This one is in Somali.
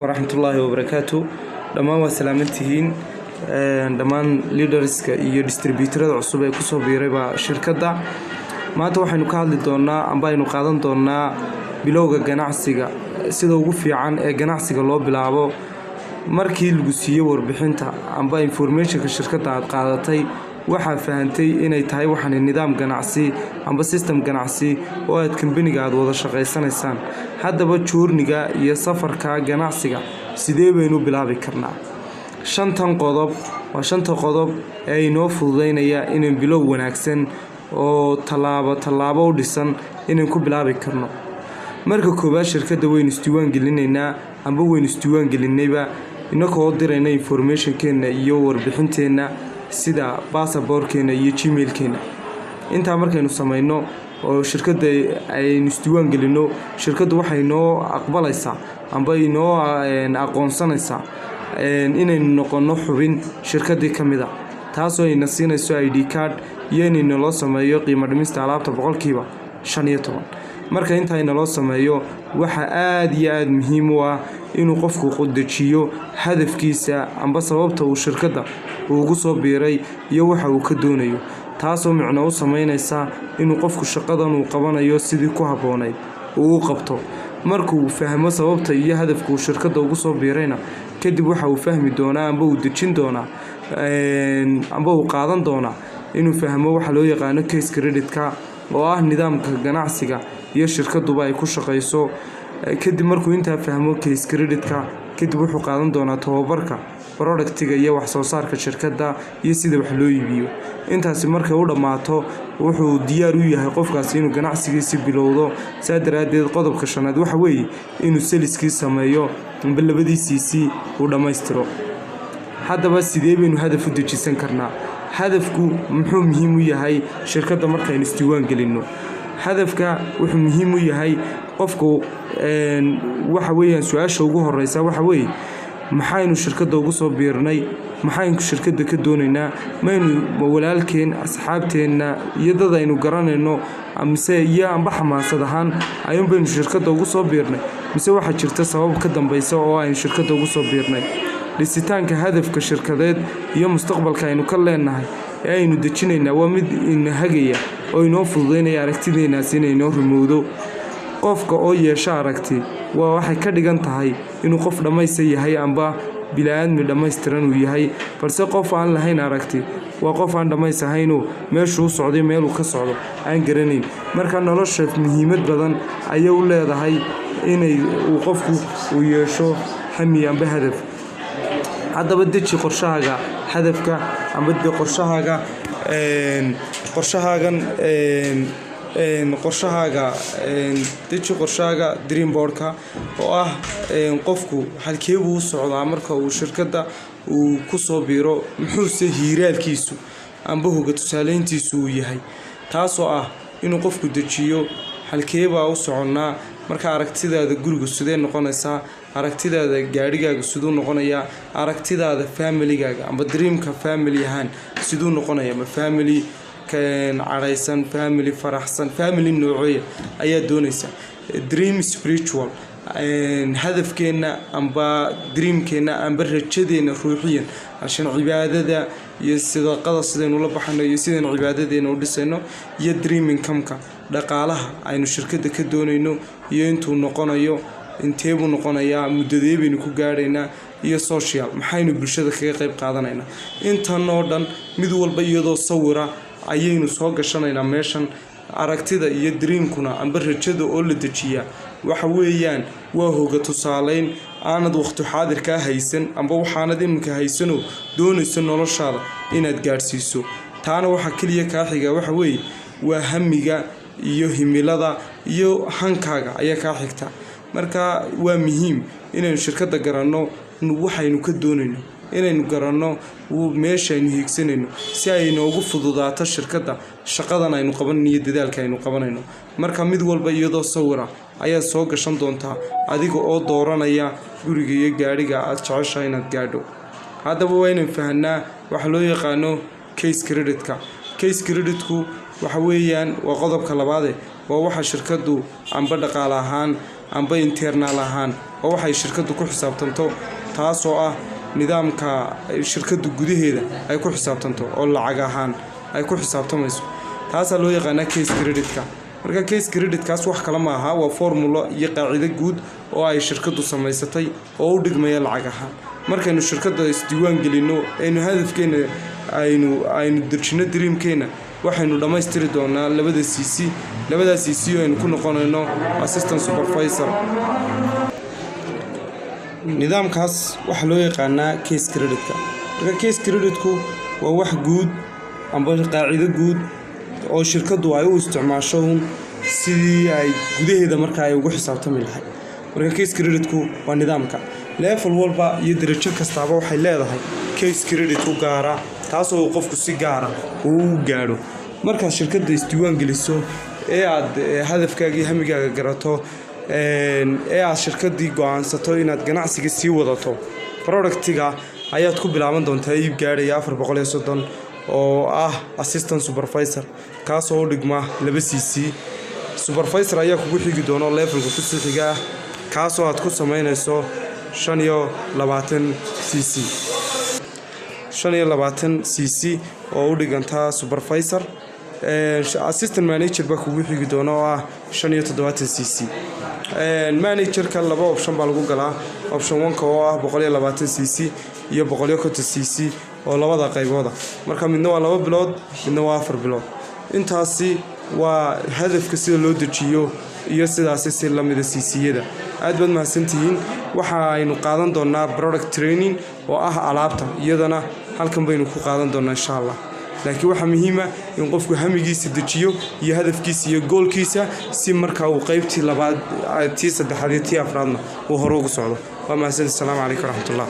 ورحمة الله وبركاته. دمان وسلامتهين دمان leaderska iyo distributorada cusub ee ku soo biiray shirkadda. Maanta waxaynu ka hadli doonaa amba aynu qaadan doonaa bilowga ganacsiga sida ugu fiican ee ganacsiga loo bilaabo. Markii lagu siiyo warbixinta amba informationka shirkadda aad qaadatay waxaa fahantay inay tahay waxaan nidaam ganacsi amba system ganacsi oo aad company-ga aad wada shaqaysanaysaan. Haddaba journiga iyo safarka ganacsiga sidee baynu bilaabi karnaa? Shantan qodob waa shanta qodob ee inoo fududeynaya inaan bilow wanaagsan oo tallaabo u dhisan inaan ku bilaabi karno. Marka koowaad shirkadda waynu isdiiwaan gelinaynaa amba waynu isdiiwaan gelinayba inagoo dirayna informationkeena iyo warbixinteena sida passport-keena iyo gmail-keena. Intaa markaynu samayno oo shirkadda aynu isdiiwaan gelino, shirkaddu waxay noo aqbalaysaa amba inoo aqoonsanaysaa inaynu noqono xubin shirkaddii ka mid ah, taasoo ayna siinayso ID card iyo in loo sameeyo qiimo dhimista alaabta 15%. Marka inta loo sameeyo waxa aad iyo aad muhiim u ah inuu qofku qodajiyo hadafkiisa amba sababta uu shirkadda ugu soo biiray iyo waxa uu ka doonayo, taasoo micno u sameynaysa inuu qofku shaqadan uu qabanayo sidii ku habboonayd uu qabto. Markuu fahmo sababta iyo hadafka uu shirkadda ugu soo biirayna kadib waxa uu fahmi doonaa amba uu dejin doonaa amba uu qaadan doonaa inuu fahmo waxa loo yaqaan case credit-ka oo ah nidaamka ganacsiga iyo shirkadduba ay ku shaqayso. Kadib markuu intaa fahmo case credit-ka kadib wuxuu qaadan doonaa tababarka product-ga iyo wax soo saarka shirkadda iyo sida wax loo iibiyo. Intaasi markay u dhamaato wuxuu diyaar u yahay qofkaas inuu ganacsigiisa bilowdo. Saadaradeed qodobka shanaad waxa weeye inuu saliskii sameeyo amba labadiisii uu dhamaystiro. Haddaba sidee baynu hadaf u dejisan karnaa? Hadafku muxuu muhiim u yahay shirkadda markaynu isdiiwaan gelino? Hadafka wuxuu muhiim u yahay qofku waxa weeyaan su'aasha ugu horeysa waxa weeye maxaynu shirkadda ugu soo biirnay? Maxaynu shirkadda ka doonaynaa? Maynu walaalkeen asxaabteena iyo dad aynu garanayno mise iyo amba xamaasad ahaan ayuun baynu shirkadda ugu soo biirnay mise waxa jirta sabab ka dambaysa oo aynu shirkadda ugu soo biirnay? Dhisitaanka hadafka shirkadeed iyo mustaqbalka aynu ka leenahay ee aynu dejinaynaa waa mid ina hagaya oo inoo fududeynaya aragtideenaas inay inoo rumowdo. Qofka oo yeesha aragti waxay ka dhigan tahay inuu qof dhammaystiran yahay amba bilaaadmi dhammaystiran uu yahay, balse qof aan lahayn aragti waa qof aan dhammaystirnayn meeshuu socday meeluu ka socdo aan garanayn. Marka nolosha muhiimad badan ayay u leedahay inay qofku uu yeesho hami amba hadaf. Haddaba deji qorshahaaga hadafka amba deji qorshahaaga dream board-ka oo ah qofku halkee buu u socdaa marka uu shirkadda uu ku soo biiro, muxuuse hiiraalkiisu amba hoga tusaaleyntiisu uu yahay, taasoo ah inuu qofku dejiyo halkee baa u soconnaa. Marka aragtidaada guriga sidee noqonaysaa, aragtidaada gaadhigaaga siduu noqonayaa, aragtidaada family-gaaga amba dreamka family ahaan siduu noqonayaa, ma family cadhaysan, family faraxsan, family noocyo ayaa doonaysa. Dream spiritual hadafkeena amba dreamkeena amba rajadeena ruuxiyan ashan cibaadada iyo sidaqada sidaynu la baxano iyo sidaynu cibaadadeena u dhisayno, iyo dream income-ka dhaqaalaha aynu shirkadda ka doonayno iyo intuu noqonayo, intee buu noqonayaa, muddadee baynu ku gaadhaynaa, iyo social maxaynu bulshada kaga qayb qaadanaynaa. Intan oo dhan mid walba iyadoo sawira ayaynu soo gashanaynaa meeshan. Aragtida iyo dreamkuna amba rajada oo la dejiyaa waxa weeyaan waa hoga tusaaleyn aanad waqti xaadirka haysan amba waxaanad iminka haysano doonayso noloshaada inaad gaarsiiso. Taana waxa kaliya ka xiga waxa weeye waa hamiga iyo himilada iyo hankaaga ayaa ka xigta. Marka waa muhiim inaynu shirkadda garanno waxaynu ka doonayno, inaynu garanno meeshaynu hiigsanayno si ay noogu fududaato shirkadda shaqadan aynu qabanayno iyo dadaalka aynu qabanayno. Marka mid walba iyadoo sawira ayaa soo gashan doontaa adiga oo dooranaya guriga iyo gaadhiga aad jeceshahay inaad gaadho. Haddaba waa inaan fahanaa waxa loo yaqaano case credit-ka. Case credit-ku waxa weeyaan waa qodobka labaad waa waxa shirkaddu amba dhaqaale ahaan amba internal ahaan oo waxay shirkadu ku xisaabtanto taasoo ah nidaamka shirkadu gudaheeda ay ku xisaabtanto oo lacag ahaan ay ku xisaabtamayso taasaa loo yaqaanaa case credit-ka marka case credit-kaas wax kale ma aha waa formulo iyo qaacido guud oo ay shirkadu samaysatay oo u dhigmaya lacag ahaan markaynu shirkada isdiiwaan gelino aynu hadafkeena aynu dejino dreamkeena waxaynu dhammaystiri doonaa labada CC oo aynu ku noqonayno assistant supervisor nidaamkaas waxa loo yaqaanaa case credit-ka marka case credit-ku waa wax guud amba qaacido guud oo shirkadu ay u isticmaasho sidii ay gudaheeda marka ay ugu xisaabtami lahayd marka case credit-ku waa nidaamka level walba iyo darajo kastaaba waxay leedahay case credit u gaara taasoo qofku si gaara uu gaadho marka shirkada isdiiwaan geliso ee aad hadafkaaga iyo hamigaaga garato ee aad shirkadii go'aansato inaad ganacsiga sii wadato productiga ayaad ku bilaaban doontaa iib gaadhaya 430 oo ah assistant supervisor kaasoo u dhigma 2 CC supervisor ayaa kugu xigi doona levelka ku xiga kaasoo aad ku sameynayso 25 CC oo u dhiganta supervisor assistant manager ba kugu xigi doona oo ah 75 CC managerka laba option baa lagu galaa option 1 oo ah 120 CC iyo 150 CC oo labada qaybooda marka midna waa 2 bilood midna waa 4 bilood intaasi waa hadafka sida loo dejiyo iyo sidaas si lamida CC-yada aad baad mahadsantihiin waxa aynu qaadan doonaa product training oo ah alaabta iyadana halkan baynu ku qaadan doonaa insha Allah laakiin waxa muhiim ah in qofku hamigiisa dejiyo iyo hadafkiisa iyo goolkiisa si marka uu qaybtii labaad tii saddexaad iyo tii afraadna uu hore ugu socdo waa mahadsantihiin. Assalaamu calaykum waraxmatullaah.